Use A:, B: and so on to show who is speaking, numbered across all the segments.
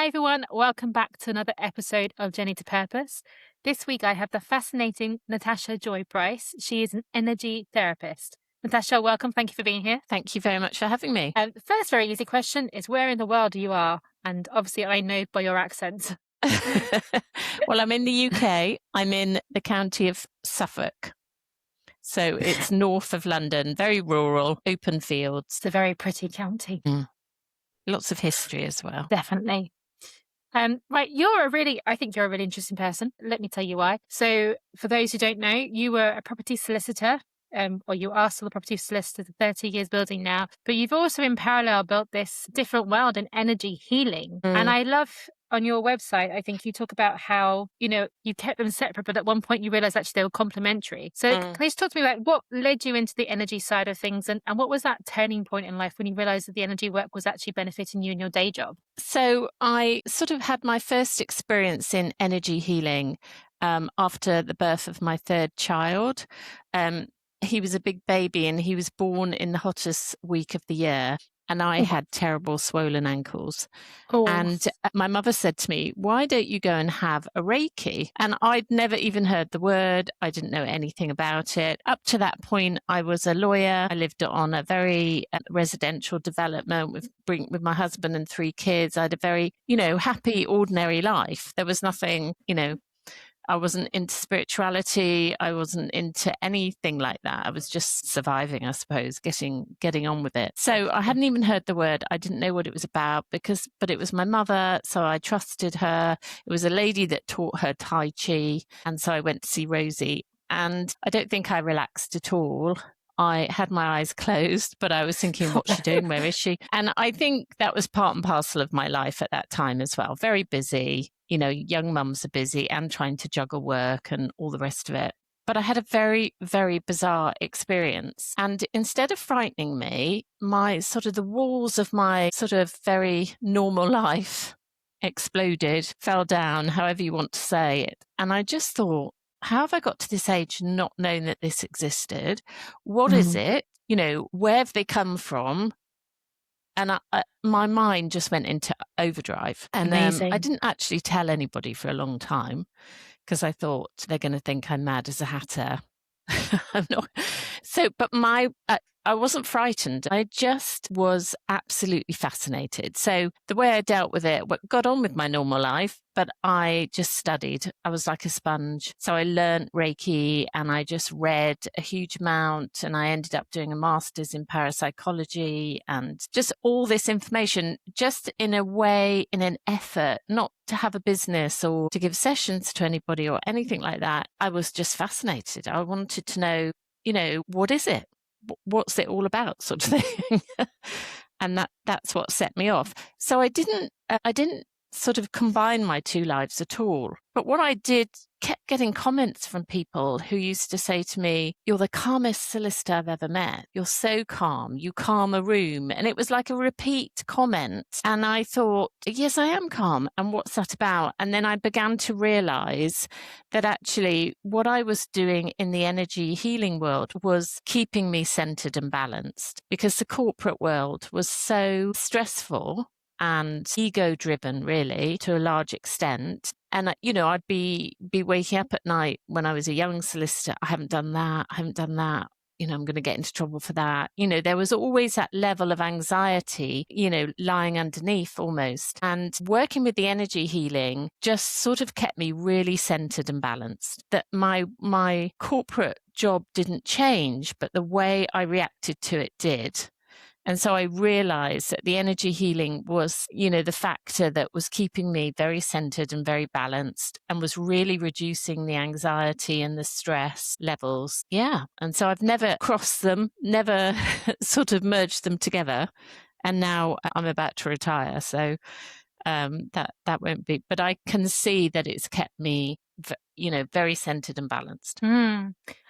A: Hi everyone, welcome back to another episode of Journey to Purpose. This week I have the fascinating Natasha Joy Price. She is an energy therapist. Natasha, welcome. Thank you for being here.
B: Thank you very much for having me.
A: The first very easy question is where in the world you are? And obviously I know by your accent.
B: Well, I'm in the UK. I'm in the county of Suffolk. So it's north of London, very rural, open fields.
A: It's a very pretty county.
B: Lots of history as well.
A: Definitely. Right, I think you're a really interesting person. Let me tell you why. So for those who don't know, you were a property solicitor, or you are still a property solicitor, 30 years building now, but you've also in parallel built this different world in energy healing. And I love on your website, I think you talk about how, you kept them separate, but at one point you realized actually they were complementary. So can you just talk to me about what led you into the energy side of things and what was that turning point in life when you realized that the energy work was actually benefiting you in your day job?
B: So I sort of had my first experience in energy healing after the birth of my third child. He was a big baby and he was born in the hottest week of the year. And I had terrible swollen ankles.
A: Oh.
B: And my mother said to me, why don't you go and have a Reiki? And I'd never even heard the word. I didn't know anything about it. Up to that point, I was a lawyer. I lived on a very residential development with my husband and 3 kids. I had a very, happy, ordinary life. There was nothing, I wasn't into spirituality. I wasn't into anything like that. I was just surviving, I suppose, getting on with it. So I hadn't even heard the word. I didn't know what it was about but it was my mother. So I trusted her. It was a lady that taught her Tai Chi. And so I went to see Rosie and I don't think I relaxed at all. I had my eyes closed, but I was thinking, what's she doing? Where is she? And I think that was part and parcel of my life at that time as well. Very busy. Young mums are busy and trying to juggle work and all the rest of it. But I had a very, very bizarre experience. And instead of frightening me, the walls of my sort of very normal life exploded, fell down, however you want to say it. And I just thought, how have I got to this age not knowing that this existed? What is it? Where have they come from? And my mind just went into overdrive. And I didn't actually tell anybody for a long time because I thought they're going to think I'm mad as a hatter. I'm not. But I wasn't frightened. I just was absolutely fascinated. So the way I dealt with it, got on with my normal life, but I just studied. I was like a sponge. So I learned Reiki and I just read a huge amount and I ended up doing a master's in parapsychology and just all this information just in a way, in an effort, not to have a business or to give sessions to anybody or anything like that. I was just fascinated. I wanted to know, what is it? What's it all about, sort of thing? And that's what set me off. So I didn't sort of combine my 2 lives at all. But what I did, kept getting comments from people who used to say to me, you're the calmest solicitor I've ever met. You're so calm. You calm a room. And it was like a repeat comment. And I thought, yes, I am calm. And what's that about? And then I began to realize that actually what I was doing in the energy healing world was keeping me centered and balanced because the corporate world was so stressful and ego-driven, really, to a large extent. And, I'd be waking up at night when I was a young solicitor. I haven't done that. I'm going to get into trouble for that. There was always that level of anxiety, lying underneath almost. And working with the energy healing just sort of kept me really centered and balanced. That my corporate job didn't change, but the way I reacted to it did. And so I realized that the energy healing was, the factor that was keeping me very centered and very balanced and was really reducing the anxiety and the stress levels. Yeah. And so I've never crossed them, never sort of merged them together. And now I'm about to retire. So that won't be, but I can see that it's kept me, very centered and balanced.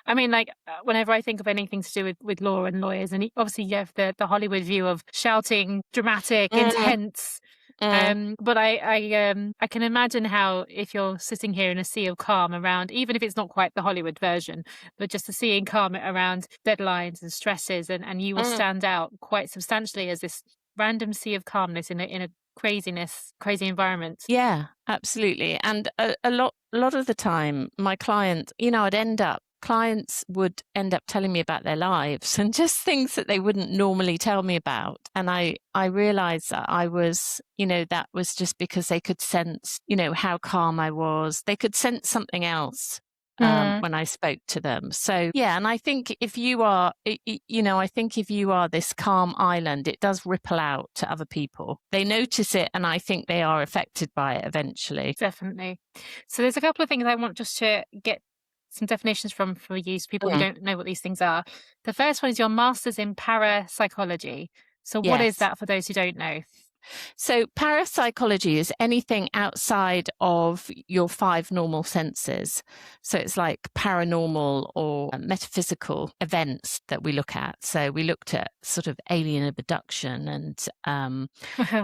A: I mean, whenever I think of anything to do with law and lawyers, and obviously you have the Hollywood view of shouting, dramatic, intense. But I can imagine how if you're sitting here in a sea of calm around, even if it's not quite the Hollywood version, but just a sea of calm around deadlines and stresses, and you will stand out quite substantially as this random sea of calmness in a craziness, crazy environments.
B: Yeah, absolutely. And a lot of the time, my clients, clients would end up telling me about their lives and just things that they wouldn't normally tell me about. And I realized that that was just because they could sense, how calm I was. They could sense something else when I spoke to them. So yeah, and I think if you are, if you are this calm island, it does ripple out to other people. They notice it, and I think they are affected by it eventually.
A: Definitely. So there's a couple of things I want just to get some definitions for you, people who don't know what these things are. The first one is your master's in parapsychology. So what is
B: Yes.
A: that for those who don't know?
B: So parapsychology is anything outside of your 5 normal senses. So it's like paranormal or metaphysical events that we look at. So we looked at sort of alien abduction and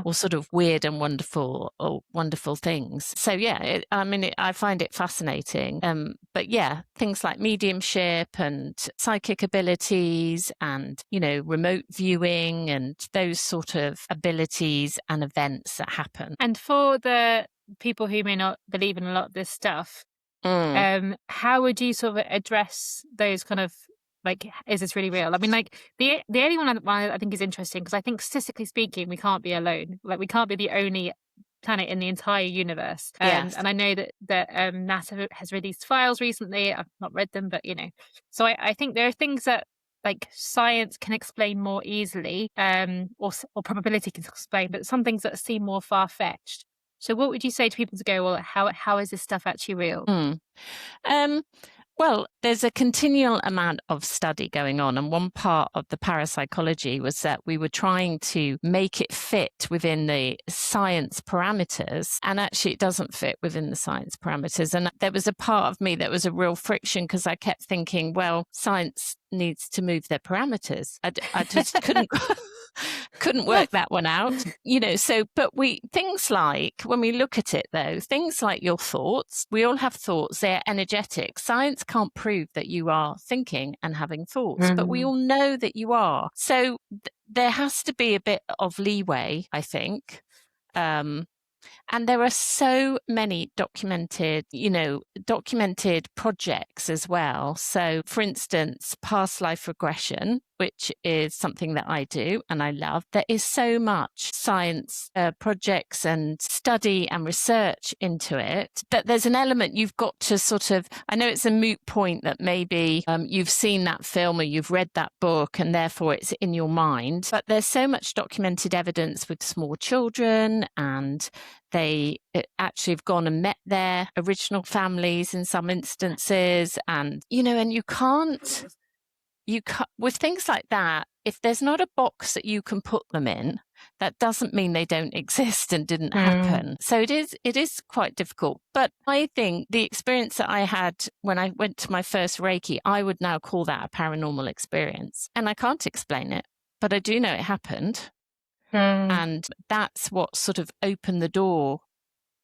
B: or sort of weird and wonderful things. So yeah, I find it fascinating. But yeah, things like mediumship and psychic abilities and, remote viewing and those sort of abilities and events that happen.
A: And for the people who may not believe in a lot of this stuff, how would you sort of address those kind of, like, is this really real? I mean, like, the only one I think is interesting, because I think statistically speaking, we can't be alone. Like, we can't be the only planet in the entire universe.
B: Yes.
A: And I know that NASA has released files recently. I've not read them, but so I think there are things that, like, science can explain more easily, or probability can explain, but some things that seem more far-fetched. So what would you say to people to go, well, how is this stuff actually real?
B: Well, there's a continual amount of study going on. And one part of the parapsychology was that we were trying to make it fit within the science parameters. And actually, it doesn't fit within the science parameters. And there was a part of me that was a real friction, because I kept thinking, well, science needs to move their parameters. I just couldn't work that one out, but things like, when we look at it though, things like your thoughts, we all have thoughts, they're energetic. Science can't prove that you are thinking and having thoughts, but we all know that you are. So there has to be a bit of leeway, I think. And there are so many documented projects as well. So, for instance, past life regression, which is something that I do and I love. There is so much science projects and study and research into it, but there's an element you've got to sort of, I know it's a moot point that maybe you've seen that film or you've read that book and therefore it's in your mind, but there's so much documented evidence with small children, and they actually have gone and met their original families in some instances. And, and you can't, with things like that, if there's not a box that you can put them in, that doesn't mean they don't exist and didn't happen. So it is quite difficult. But I think the experience that I had when I went to my first Reiki, I would now call that a paranormal experience. And I can't explain it, but I do know it happened. And that's what sort of opened the door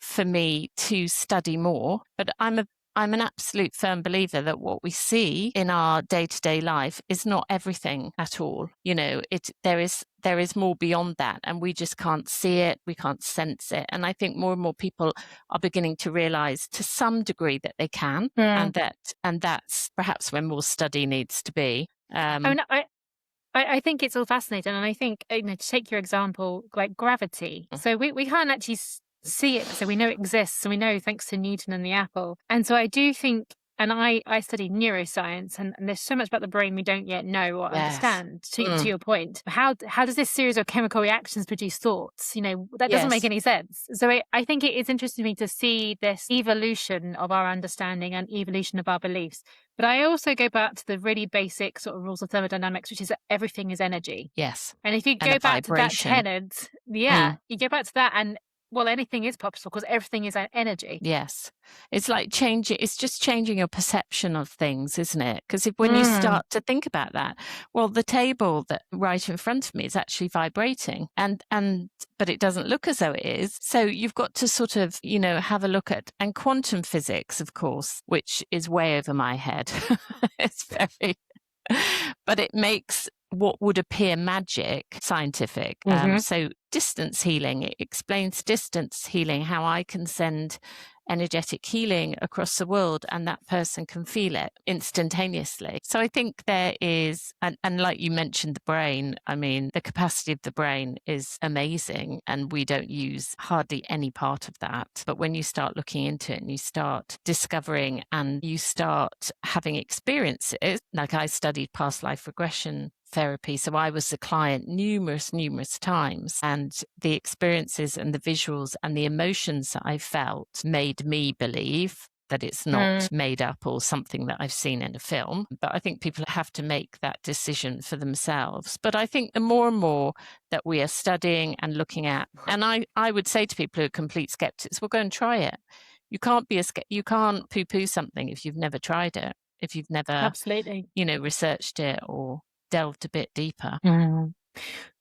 B: for me to study more. But I'm an absolute firm believer that what we see in our day-to-day life is not everything at all. There is more beyond that, and we just can't see it, we can't sense it. And I think more and more people are beginning to realize to some degree that they can, and that's perhaps where more study needs to be.
A: I think it's all fascinating, and I think, to take your example, like gravity. So we can't actually see it, so we know it exists, and we know thanks to Newton and the apple. And so I do think, and I study neuroscience, and there's so much about the brain we don't yet know or understand. To your point, how does this series of chemical reactions produce thoughts? That doesn't make any sense. So I think it is interesting to me to see this evolution of our understanding and evolution of our beliefs. But I also go back to the really basic sort of rules of thermodynamics, which is that everything is energy.
B: Yes.
A: And if you go back to that tenet, you go back to that, and well, anything is possible because everything is energy.
B: Yes. It's like it's just changing your perception of things, isn't it? Because when you start to think about that, well, the table that right in front of me is actually vibrating, but it doesn't look as though it is. So you've got to sort of, have a look at, and quantum physics, of course, which is way over my head. It's but it makes what would appear magic scientific. So distance healing. It explains distance healing, how I can send energetic healing across the world and that person can feel it instantaneously. So I think there is, and like you mentioned, the brain, I mean, the capacity of the brain is amazing and we don't use hardly any part of that. But when you start looking into it and you start discovering and you start having experiences, like I studied past life regression therapy. So I was the client numerous times, and the experiences and the visuals and the emotions that I felt made me believe that it's not made up or something that I've seen in a film. But I think people have to make that decision for themselves. But I think the more and more that we are studying and looking at, and I would say to people who are complete skeptics, well, go and try it. You can't you can't poo-poo something if you've never tried it, if you've never,
A: Absolutely.
B: researched it or delved a bit deeper.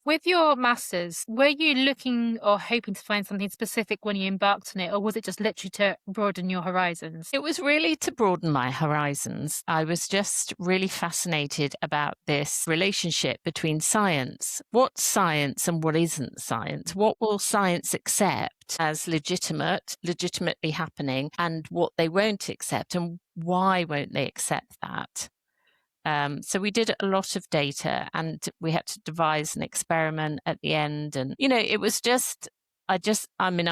A: With your masters, were you looking or hoping to find something specific when you embarked on it, or was it just literally to broaden your horizons?
B: It was really to broaden my horizons. I was just really fascinated about this relationship between science. What's science and what isn't science? What will science accept as legitimately happening, and what they won't accept, and why won't they accept that? So we did a lot of data and we had to devise an experiment at the end. And, it was just, I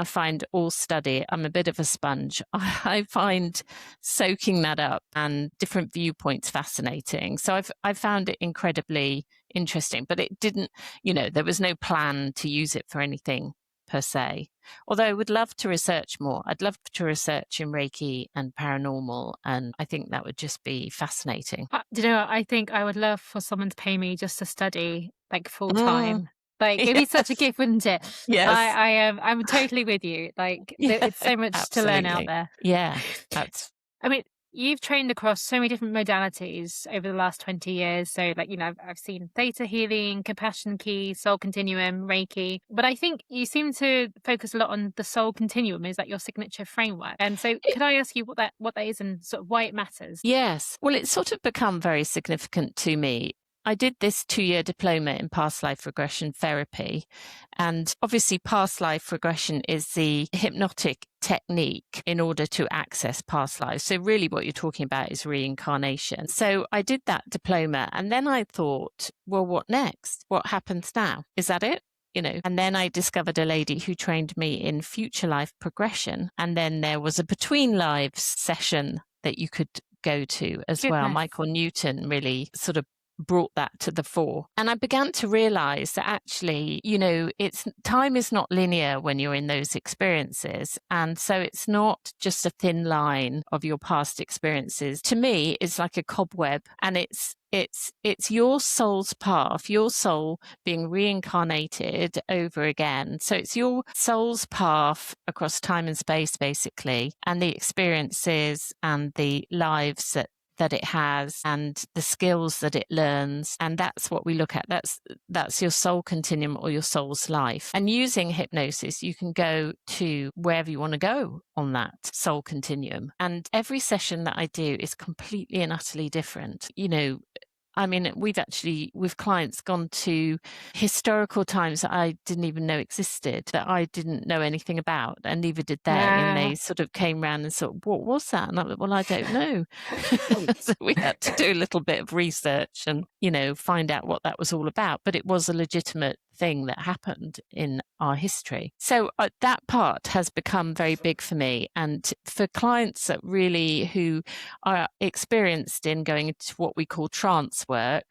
B: find all study, I'm a bit of a sponge. I find soaking that up and different viewpoints fascinating. So I found it incredibly interesting, but it didn't, there was no plan to use it for anything per se. Although I would love to research more. I'd love to research in Reiki and paranormal, and I think that would just be fascinating.
A: Do you know what? I think I would love for someone to pay me just to study like full time. Like it'd be such a gift, wouldn't it?
B: Yes.
A: I am. I'm totally with you. Like it's so much to learn out there.
B: Yeah,
A: I mean, you've trained across so many different modalities over the last 20 years. So, like, I've seen theta healing, compassion key, soul continuum, Reiki. But I think you seem to focus a lot on the soul continuum. Is that your signature framework? And so, could I ask you what that is and sort of why it matters?
B: Yes. Well, it's sort of become very significant to me. I did this 2-year diploma in past life regression therapy. And obviously, past life regression is the hypnotic technique in order to access past lives. So really what you're talking about is reincarnation. So I did that diploma and then I thought, well, what next? What happens now? Is that it? And then I discovered a lady who trained me in future life progression. And then there was a between lives session that you could go to as well. Michael Newton really sort of brought that to the fore. And I began to realize that actually, time is not linear when you're in those experiences. And so it's not just a thin line of your past experiences. To me, it's like a cobweb, and it's your soul's path, your soul being reincarnated over again. So it's your soul's path across time and space, basically, and the experiences and the lives that it has and the skills that it learns. And that's what we look at. That's your soul continuum or your soul's life. And using hypnosis, you can go to wherever you want to go on that soul continuum. And every session that I do is completely and utterly different. I mean, with clients, gone to historical times that I didn't even know existed, that I didn't know anything about, and neither did they. And they sort of came round and thought, what was that? And I went, well, I don't know. So we had to do a little bit of research and, find out what that was all about. But it was a legitimate thing that happened in our history. So that part has become very big for me. And for clients that really who are experienced in going into what we call trance work,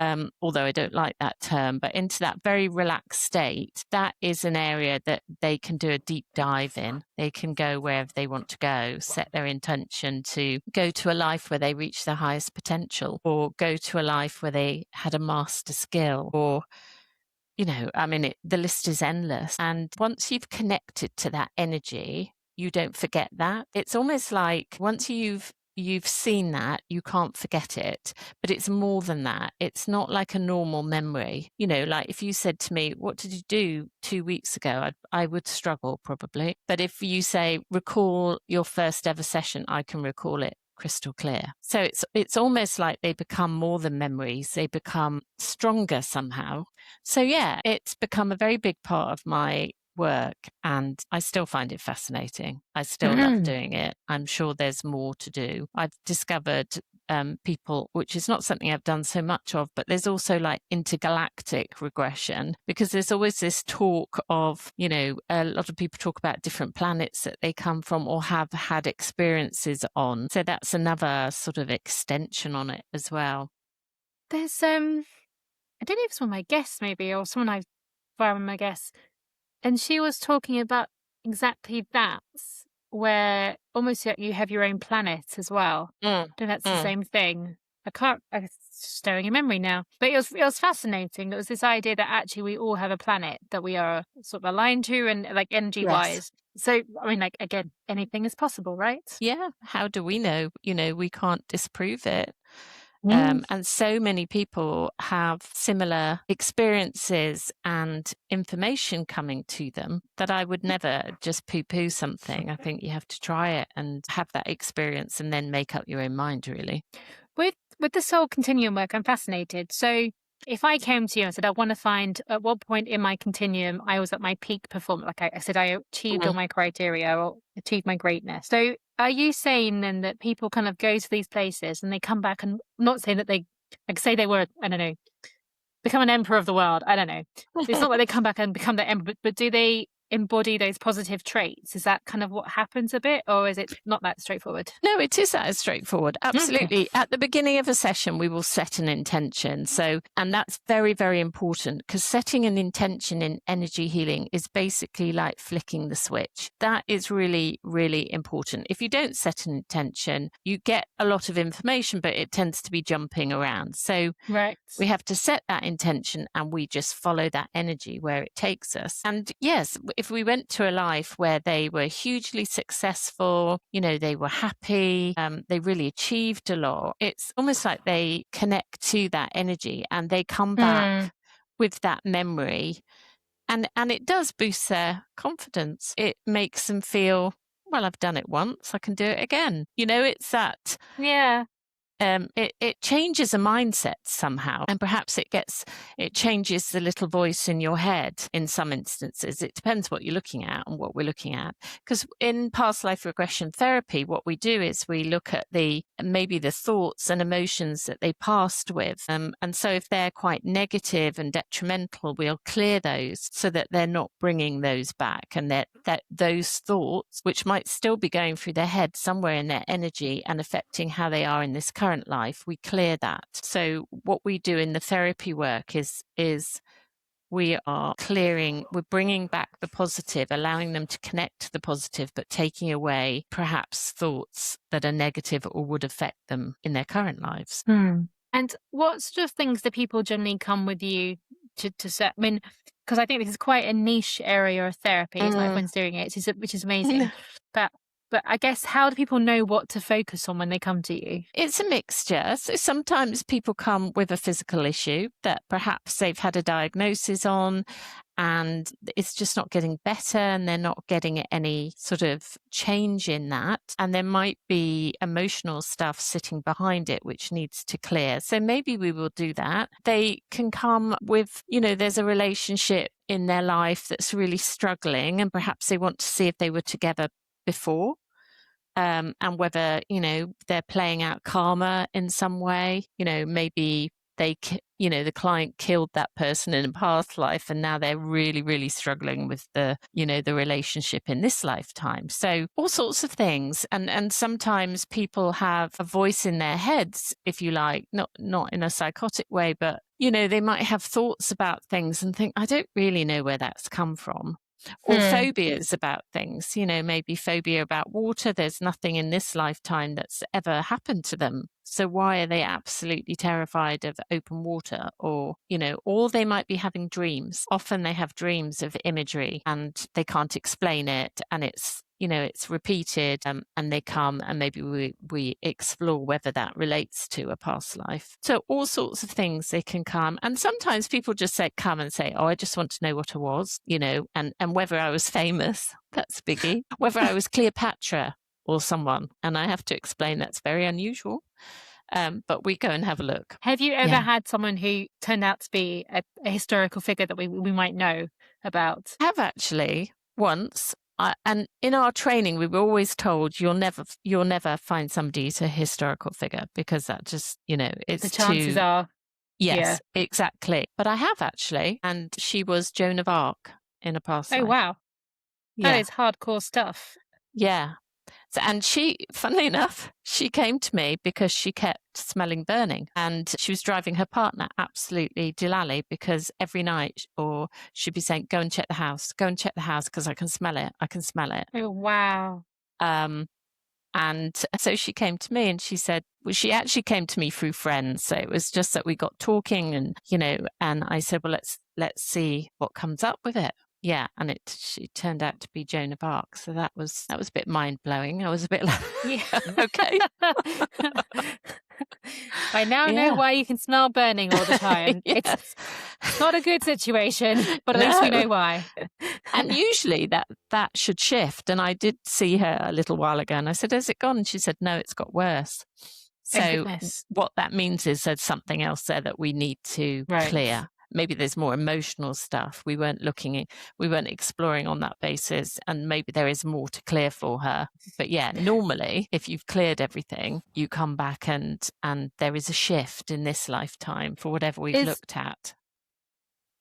B: although I don't like that term, but into that very relaxed state, that is an area that they can do a deep dive in. They can go wherever they want to go, set their intention to go to a life where they reach their highest potential, or go to a life where they had a master skill, or the list is endless. And once you've connected to that energy, you don't forget that. It's almost like once you've seen that, you can't forget it. But it's more than that. It's not like a normal memory. Like if you said to me, what did you do 2 weeks ago? I would struggle probably. But if you say, recall your first ever session, I can recall it crystal clear. So it's almost like they become more than memories. They become stronger somehow. So yeah, it's become a very big part of my work, and I still find it fascinating. I still love doing it. I'm sure there's more to do. I've discovered people, which is not something I've done so much of, but there's also like intergalactic regression, because there's always this talk of, you know, a lot of people talk about different planets that they come from or have had experiences on. So that's another sort of extension on it as well.
A: There's I don't know if it's one of my guests maybe, or someone I've via one of my guests, and she was talking about exactly that, where almost like you have your own planet as well. I think that's the same thing. It's stirring in memory now. But it was fascinating. It was this idea that actually we all have a planet that we are sort of aligned to, and like energy wise. So, I mean, like, again, anything is possible, right?
B: Yeah. How do we know? You know, we can't disprove it. And so many people have similar experiences and information coming to them that I would never just poo-poo something. I think you have to try it and have that experience and then make up your own mind, really.
A: With the soul continuum work, I'm fascinated. So if I came to you and said, I want to find at what point in my continuum I was at my peak performance, like I said, I achieved all my criteria or achieved my greatness. So are you saying then that people kind of go to these places and they come back, and not saying that they, like, say they were, I don't know, become an emperor of the world. I don't know. It's not like they come back and become the emperor, but do they embody those positive traits? Is that kind of what happens a bit, or is it not that straightforward?
B: No, it is that straightforward. Absolutely. Okay. At the beginning of a session, we will set an intention. So, and that's very, very important, because setting an intention in energy healing is basically like flicking the switch. That is really, really important. If you don't set an intention, you get a lot of information, but it tends to be jumping around. So we have to set that intention, and we just follow that energy where it takes us. And yes, if we went to a life where they were hugely successful, you know, they were happy, they really achieved a lot, it's almost like they connect to that energy and they come back with that memory. And it does boost their confidence. It makes them feel, well, I've done it once, I can do it again. You know, it's that.
A: Yeah.
B: It changes a mindset somehow, and perhaps it changes the little voice in your head in some instances. It depends what you're looking at and what we're looking at. Because in past life regression therapy, what we do is we look at maybe the thoughts and emotions that they passed with. And so if they're quite negative and detrimental, we'll clear those so that they're not bringing those back, and that those thoughts, which might still be going through their head somewhere in their energy and affecting how they are in this current life, we clear that. So what we do in the therapy work is we're bringing back the positive, allowing them to connect to the positive, but taking away perhaps thoughts that are negative or would affect them in their current lives.
A: And what sort of things do people generally come with you to set? I mean, because I think this is quite a niche area of therapy. It's not everyone's doing it, which is amazing. But I guess, how do people know what to focus on when they come to you?
B: It's a mixture. So sometimes people come with a physical issue that perhaps they've had a diagnosis on, and it's just not getting better, and they're not getting any sort of change in that. And there might be emotional stuff sitting behind it, which needs to clear. So maybe we will do that. They can come with, you know, there's a relationship in their life that's really struggling, and perhaps they want to see if they were together before, and whether, you know, they're playing out karma in some way. You know, maybe the client killed that person in a past life, and now they're really, really struggling with the relationship in this lifetime. So all sorts of things. And sometimes people have a voice in their heads, if you like, not in a psychotic way, but, you know, they might have thoughts about things and think, I don't really know where that's come from. Or phobias about things, you know, maybe phobia about water. There's nothing in this lifetime that's ever happened to them. So why are they absolutely terrified of open water? Or, you know, or they might be having dreams. Often they have dreams of imagery and they can't explain it. And it's, you know, it's repeated, and they come, and maybe we explore whether that relates to a past life. So all sorts of things they can come. And sometimes people just come and say, oh, I just want to know what I was, you know, and whether I was famous. That's a biggie. Whether I was Cleopatra, or someone. And I have to explain that's very unusual. But we go and have a look.
A: Have you ever
B: Yeah.
A: had someone who turned out to be a historical figure that we might know about?
B: I have actually once. And in our training, we were always told you'll never find somebody who's a historical figure, because that just, it's
A: The chances
B: too.
A: are,
B: Yes, exactly. But I have actually, and she was Joan of Arc in a past
A: oh
B: life.
A: wow, that
B: Yeah,
A: is hardcore stuff.
B: yeah. So, and she, funnily enough, she came to me because she kept smelling burning, and she was driving her partner absolutely doolally, because every night, or she'd be saying, "Go and check the house, go and check the house, because I can smell it, I can smell it."
A: Oh wow.
B: And so she came to me and she said, well, she actually came to me through friends. So it was just that we got talking, and, and I said, well, let's see what comes up with it. Yeah. And she turned out to be Joan of Arc. So that was a bit mind blowing. I was a bit like,
A: Yeah.
B: okay.
A: I now know why you can smell burning all the time.
B: Yes.
A: It's not a good situation, but at least we know why.
B: And usually that should shift. And I did see her a little while ago, and I said, has it gone? And she said, no, it's got worse. So what that means is there's something else there that we need to clear. Maybe there's more emotional stuff. We weren't exploring on that basis, and maybe there is more to clear for her. But yeah, normally if you've cleared everything, you come back and there is a shift in this lifetime for whatever we've looked at.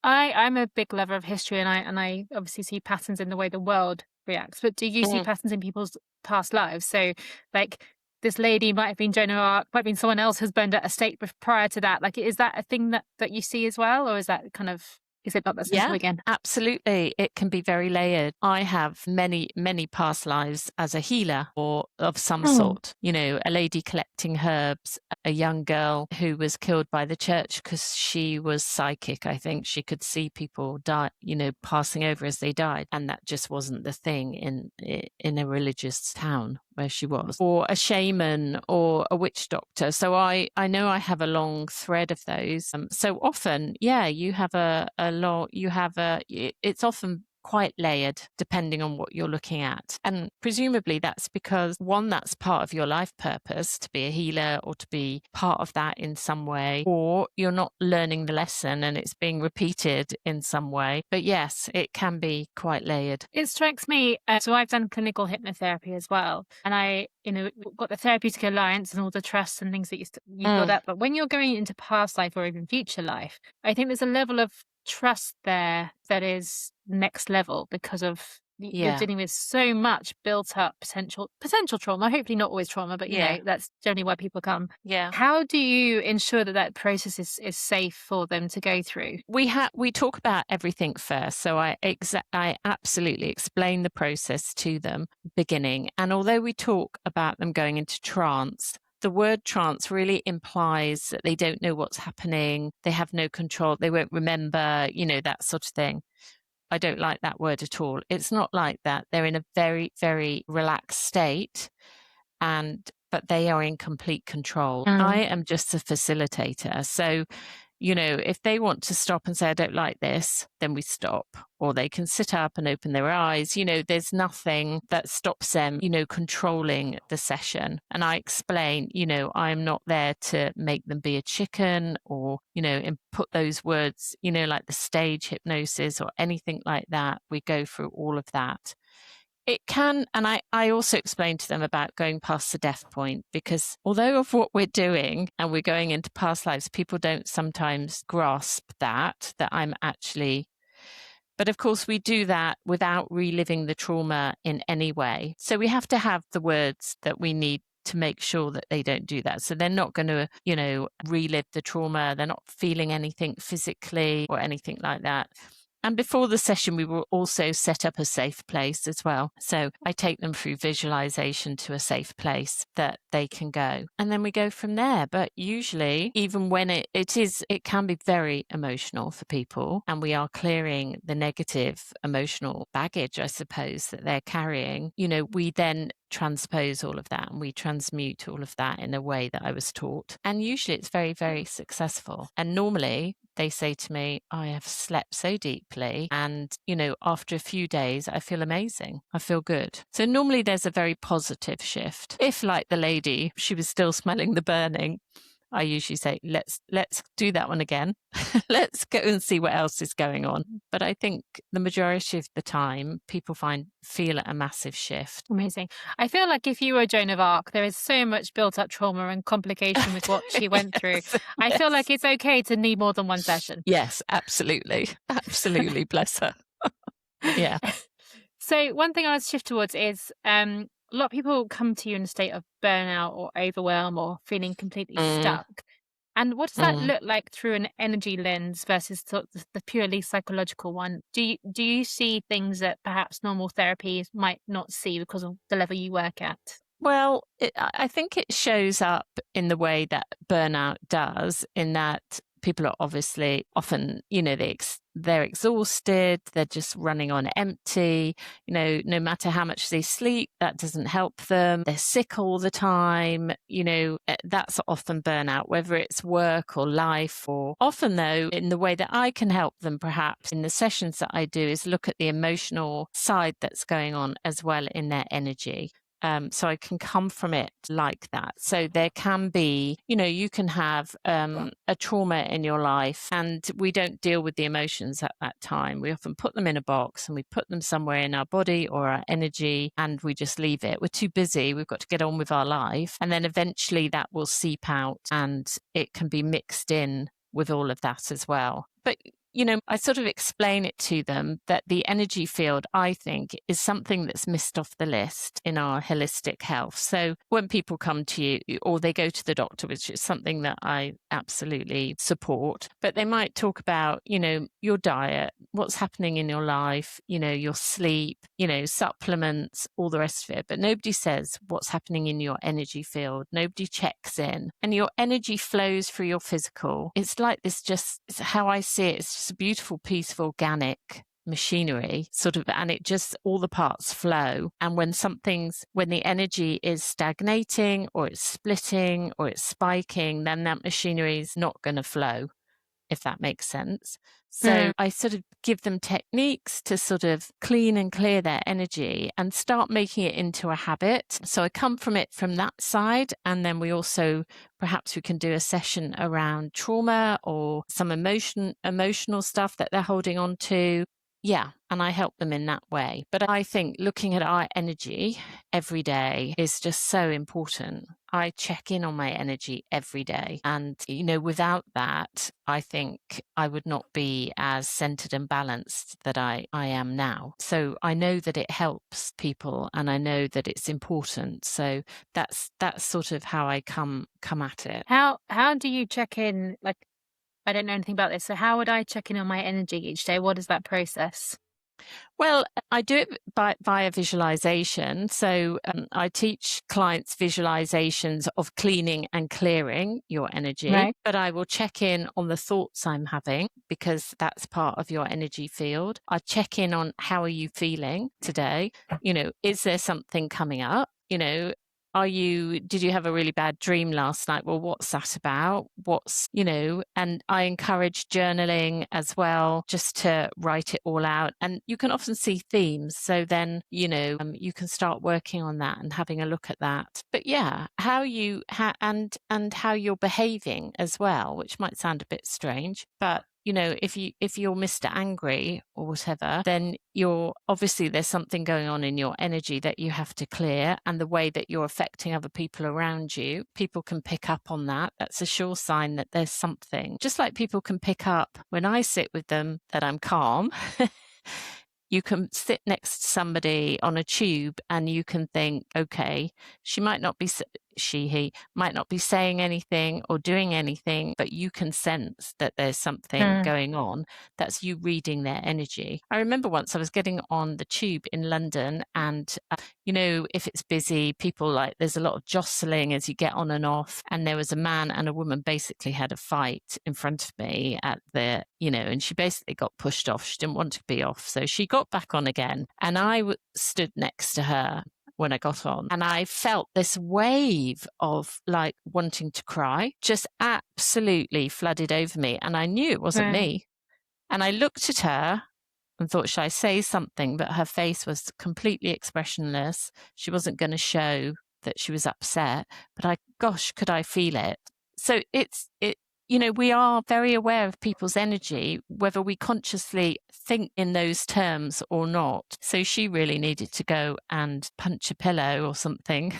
A: I'm a big lover of history, and I obviously see patterns in the way the world reacts. But do you see patterns in people's past lives? So, like, this lady might have been Joan of Arc, might have been someone else has burned at a stake prior to that. Like, is that a thing that you see as well, or is that is it not that simple again?
B: Absolutely. It can be very layered. I have many, many past lives as a healer or of some sort. A lady collecting herbs, a young girl who was killed by the church because she was psychic. I think she could see people die, passing over as they died. And that just wasn't the thing in a religious town where she was, or a shaman or a witch doctor. So I know I have a long thread of those. So often, you have it's often quite layered depending on what you're looking at. And presumably that's because, one, that's part of your life purpose, to be a healer or to be part of that in some way, or you're not learning the lesson and it's being repeated in some way. But yes, it can be quite layered.
A: It strikes me, so I've done clinical hypnotherapy as well, and I, got the Therapeutic Alliance and all the trusts and things that you build up. But when you're going into past life or even future life, I think there's a level of trust there that is next level, because of you're dealing with so much built up potential trauma, hopefully not always trauma, but that's generally why people come. How do you ensure that process is safe for them to go through?
B: We talk about everything first, so I absolutely explain the process to them beginning. And although we talk about them going into trance, the word trance really implies that they don't know what's happening, they have no control, they won't remember, that sort of thing. I don't like that word at all. It's not like that. They're in a very, very relaxed state, but they are in complete control. I am just a facilitator. So, if they want to stop and say, I don't like this, then we stop. Or they can sit up and open their eyes. There's nothing that stops them, controlling the session. And I explain, I'm not there to make them be a chicken or, and put those words, like the stage hypnosis or anything like that. We go through all of that. It can, and I also explained to them about going past the death point, because although of what we're doing and we're going into past lives, people don't sometimes grasp that I'm actually, but of course we do that without reliving the trauma in any way. So we have to have the words that we need to make sure that they don't do that. So they're not going to, relive the trauma. They're not feeling anything physically or anything like that. And before the session, we will also set up a safe place as well. So I take them through visualization to a safe place that they can go. And then we go from there. But usually, even when it can be very emotional for people, and we are clearing the negative emotional baggage, I suppose, that they're carrying, we then transpose all of that and we transmute all of that in a way that I was taught. And usually it's very, very successful. And normally they say to me, I have slept so deeply. And, after a few days, I feel amazing. I feel good. So normally there's a very positive shift. If, like the lady, she was still smelling the burning, I usually say, let's do that one again. Let's go and see what else is going on. But I think the majority of the time, people feel a massive shift.
A: Amazing. I feel like if you were Joan of Arc, there is so much built up trauma and complication with what she went through. I feel like it's okay to need more than one session.
B: Yes, absolutely. Absolutely. Bless her. Yeah.
A: So one thing I want to shift towards is a lot of people come to you in a state of burnout or overwhelm or feeling completely stuck. And what does that look like through an energy lens versus the purely psychological one? Do you see things that perhaps normal therapies might not see because of the level you work at?
B: Well, I think it shows up in the way that burnout does, in that people are obviously often, they're exhausted, they're just running on empty, no matter how much they sleep, that doesn't help them. They're sick all the time, that's often burnout, whether it's work or life. Or often, though, in the way that I can help them, perhaps in the sessions that I do, is look at the emotional side that's going on as well in their energy. So I can come from it like that. So there can be, you can have a trauma in your life and we don't deal with the emotions at that time. We often put them in a box and we put them somewhere in our body or our energy and we just leave it. We're too busy. We've got to get on with our life. And then eventually that will seep out and it can be mixed in with all of that as well. But I sort of explain it to them that the energy field, I think, is something that's missed off the list in our holistic health. So when people come to you or they go to the doctor, which is something that I absolutely support, but they might talk about, your diet, what's happening in your life, your sleep, supplements, all the rest of it. But nobody says what's happening in your energy field. Nobody checks in. And your energy flows through your physical. It's like this, it's how I see it. It's just a beautiful piece of organic machinery and it just, all the parts flow. And when the energy is stagnating or it's splitting or it's spiking, then that machinery is not going to flow, if that makes sense. So I sort of give them techniques to sort of clean and clear their energy and start making it into a habit. So I come from it from that side. And then perhaps we can do a session around trauma or some emotional stuff that they're holding on to. Yeah, and I help them in that way. But I think looking at our energy every day is just so important. I check in on my energy every day. And, without that, I think I would not be as centered and balanced that I am now. So I know that it helps people and I know that it's important. So that's sort of how I come at it.
A: How do you check in? Like, I don't know anything about this. So how would I check in on my energy each day? What is that process?
B: Well, I do it via visualization. So I teach clients visualizations of cleaning and clearing your energy, right. But I will check in on the thoughts I'm having because that's part of your energy field. I check in on how are you feeling today? Is there something coming up? Did you have a really bad dream last night? Well, what's that about? And I encourage journaling as well, just to write it all out. And you can often see themes. So then, you can start working on that and having a look at that. But yeah, how you're behaving as well, which might sound a bit strange, but if you're Mr. Angry or whatever, then there's something going on in your energy that you have to clear, and the way that you're affecting other people around you, people can pick up on that. That's a sure sign that there's something. Just like people can pick up when I sit with them that I'm calm. You can sit next to somebody on a tube and you can think, okay, he might not be saying anything or doing anything, but you can sense that there's something going on. That's you reading their energy. I remember once I was getting on the tube in London and, if it's busy, there's a lot of jostling as you get on and off. And there was a man and a woman basically had a fight in front of me and she basically got pushed off. She didn't want to be off. So she got back on again and I stood next to her. when I got on. And I felt this wave of like wanting to cry just absolutely flooded over me. And I knew it wasn't me. And I looked at her and thought, should I say something? But her face was completely expressionless. She wasn't going to show that she was upset, but gosh, could I feel it? So we are very aware of people's energy, whether we consciously think in those terms or not. So she really needed to go and punch a pillow or something.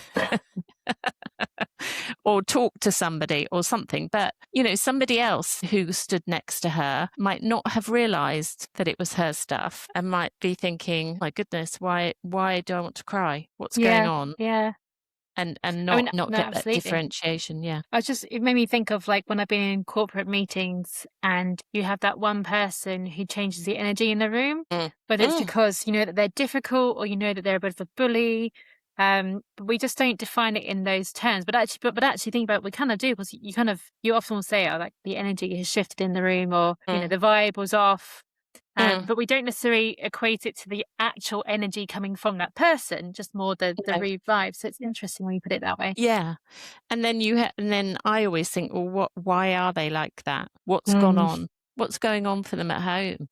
B: Or talk to somebody or something. But, somebody else who stood next to her might not have realized that it was her stuff and might be thinking, my goodness, why do I want to cry? What's going on?
A: Yeah.
B: And not get that differentiation. Yeah.
A: It made me think of like when I've been in corporate meetings and you have that one person who changes the energy in the room, whether it's because you know that they're difficult or you know that they're a bit of a bully. But we just don't define it in those terms. But actually think about it, we kind of do, because you often will say, oh, like the energy has shifted in the room, or the vibe was off. But we don't necessarily equate it to the actual energy coming from that person, just more the room vibe. So it's interesting when you put it that way.
B: Yeah. And then and then I always think, well, why are they like that? What's gone on? What's going on for them at home?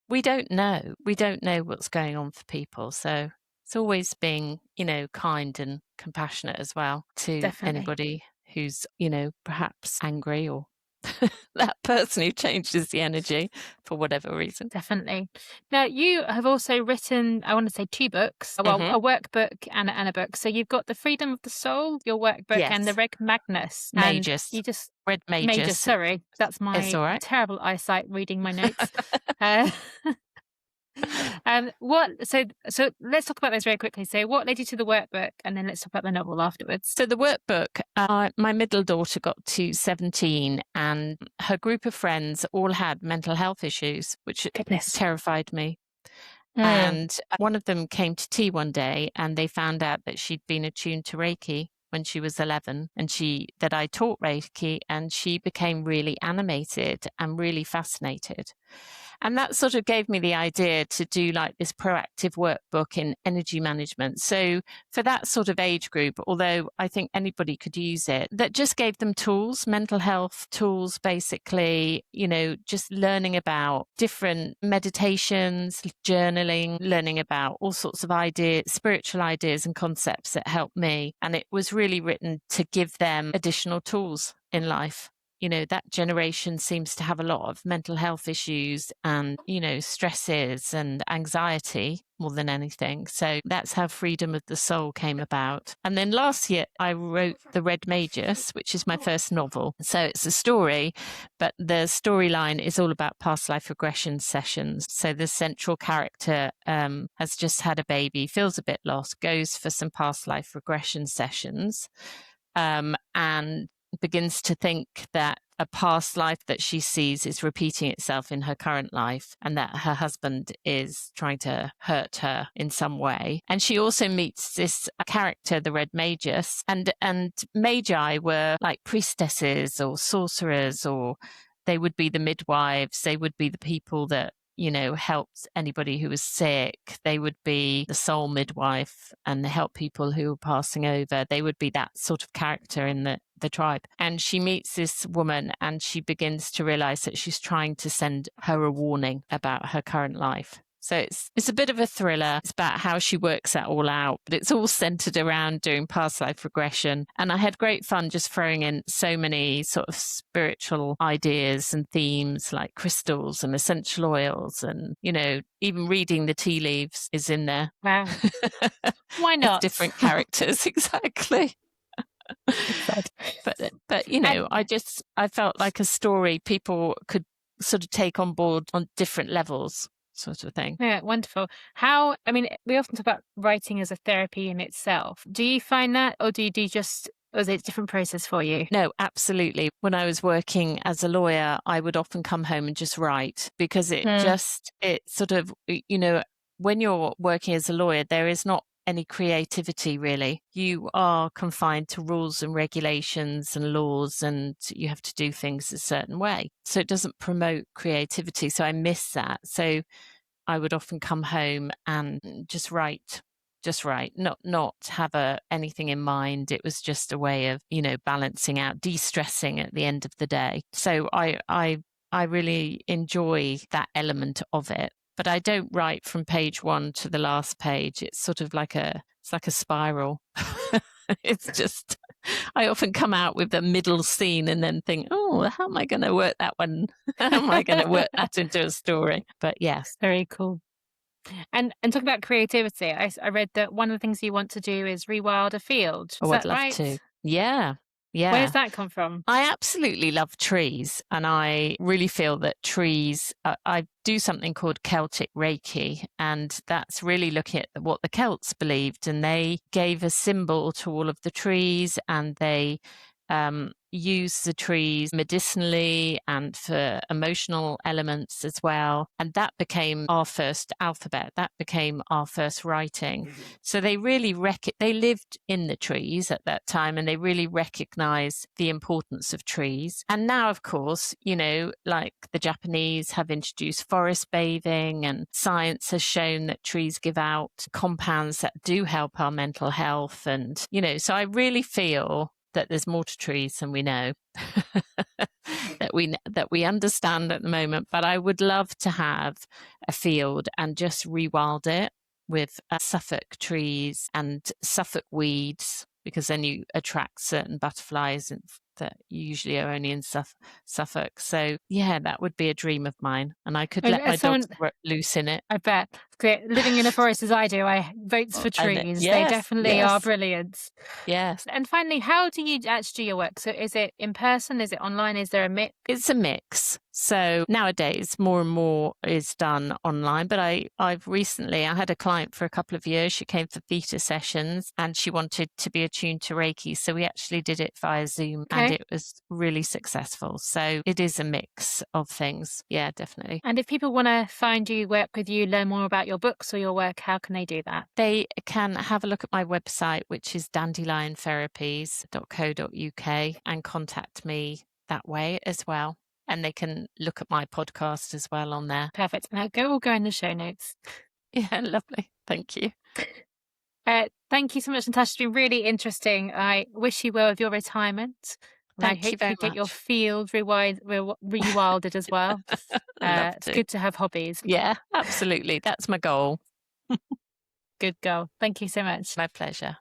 B: We don't know. We don't know what's going on for people. So it's always being, kind and compassionate as well to anybody who's, perhaps angry, or that person who changes the energy for whatever reason.
A: Definitely. Now, you have also written, I want to say 2 books, a workbook and a book. So you've got The Freedom of the Soul, your workbook, and the Reg Magnus.
B: Magus.
A: Red Magus. Sorry, that's my terrible eyesight reading my notes. So let's talk about those very quickly. So what led you to the workbook, and then let's talk about the novel afterwards.
B: So the workbook, my middle daughter got to 17 and her group of friends all had mental health issues, which terrified me. And one of them came to tea one day and they found out that she'd been attuned to Reiki when she was 11, and that I taught Reiki, and she became really animated and really fascinated. And that sort of gave me the idea to do like this proactive workbook in energy management. So for that sort of age group, although I think anybody could use it, that just gave them tools, mental health tools, basically, just learning about different meditations, journaling, learning about all sorts of ideas, spiritual ideas and concepts that helped me. And it was really written to give them additional tools in life. That generation seems to have a lot of mental health issues and, stresses and anxiety more than anything. So that's how Freedom of the Soul came about. And then last year I wrote The Red Magus, which is my first novel. So it's a story, but the storyline is all about past life regression sessions. So the central character has just had a baby, feels a bit lost, goes for some past life regression sessions, and begins to think that a past life that she sees is repeating itself in her current life, and that her husband is trying to hurt her in some way. And she also meets this character, the Red Magus, and magi were like priestesses or sorcerers, or they would be the midwives. They would be the people that helped anybody who was sick. They would be the soul midwife and help people who were passing over. They would be that sort of character in the tribe. And she meets this woman and she begins to realize that she's trying to send her a warning about her current life. So it's a bit of a thriller. It's about how she works that all out, but it's all centered around doing past life regression. And I had great fun just throwing in so many sort of spiritual ideas and themes like crystals and essential oils, and, even reading the tea leaves is in there.
A: Wow. Why not?
B: Different characters, exactly. But I felt like a story people could sort of take on board on different levels, sort of thing.
A: Yeah, wonderful. We often talk about writing as a therapy in itself. Do you find that, or do you or is it a different process for you?
B: No, absolutely. When I was working as a lawyer, I would often come home and just write, because it sort of, when you're working as a lawyer, there is not any creativity really. You are confined to rules and regulations and laws, and you have to do things a certain way. So it doesn't promote creativity. So I miss that. So I would often come home and just write just right, not have anything in mind. It was just a way of, balancing out, de-stressing at the end of the day. So I really enjoy that element of it. But I don't write from page 1 to the last page. It's sort of like a spiral. It's just, I often come out with the middle scene and then think, oh, how am I going to work that one? How am I going to work that into a story? But yes.
A: Very cool. And talking about creativity, I read that one of the things you want to do is rewild a field. Is
B: I'd
A: that
B: love
A: right?
B: to. Yeah.
A: Where does that come from?
B: I absolutely love trees, and I really feel that trees, I do something called Celtic Reiki, and that's really looking at what the Celts believed, and they gave a symbol to all of the trees, and they use the trees medicinally and for emotional elements as well. And that became our first alphabet. That became our first writing. So they really they lived in the trees at that time, and they really recognized the importance of trees. And now, of course, like the Japanese have introduced forest bathing, and science has shown that trees give out compounds that do help our mental health. And, so I really feel that there's more to trees than we know, that we understand at the moment. But I would love to have a field and just rewild it with Suffolk trees and Suffolk weeds, because then you attract certain butterflies that usually are only in Suffolk. So yeah, that would be a dream of mine, and I could let my dogs loose in it.
A: I bet. Great. Living in a forest as I do, I votes for trees.
B: Yes,
A: they definitely are brilliant.
B: Yes.
A: And finally, how do you actually do your work? So is it in person? Is it online? Is there a mix?
B: It's a mix. So nowadays, more and more is done online. But I had a client for a couple of years. She came for theta sessions, and she wanted to be attuned to Reiki. So we actually did it via Zoom, and it was really successful. So it is a mix of things. Yeah, definitely.
A: And if people want to find you, work with you, learn more about your books or your work, how can they do that?
B: They can have a look at my website, which is dandeliontherapies.co.uk, and contact me that way as well. And they can look at my podcast as well on there.
A: Perfect. And we'll go in the show notes.
B: Yeah, lovely. Thank you.
A: Thank you so much, Natasha. It's been really interesting. I wish you well with your retirement.
B: Thank you very much.
A: Get your field rewilded as well. It's good to have hobbies.
B: Yeah, absolutely. That's my goal.
A: Good girl. Thank you so much.
B: My pleasure.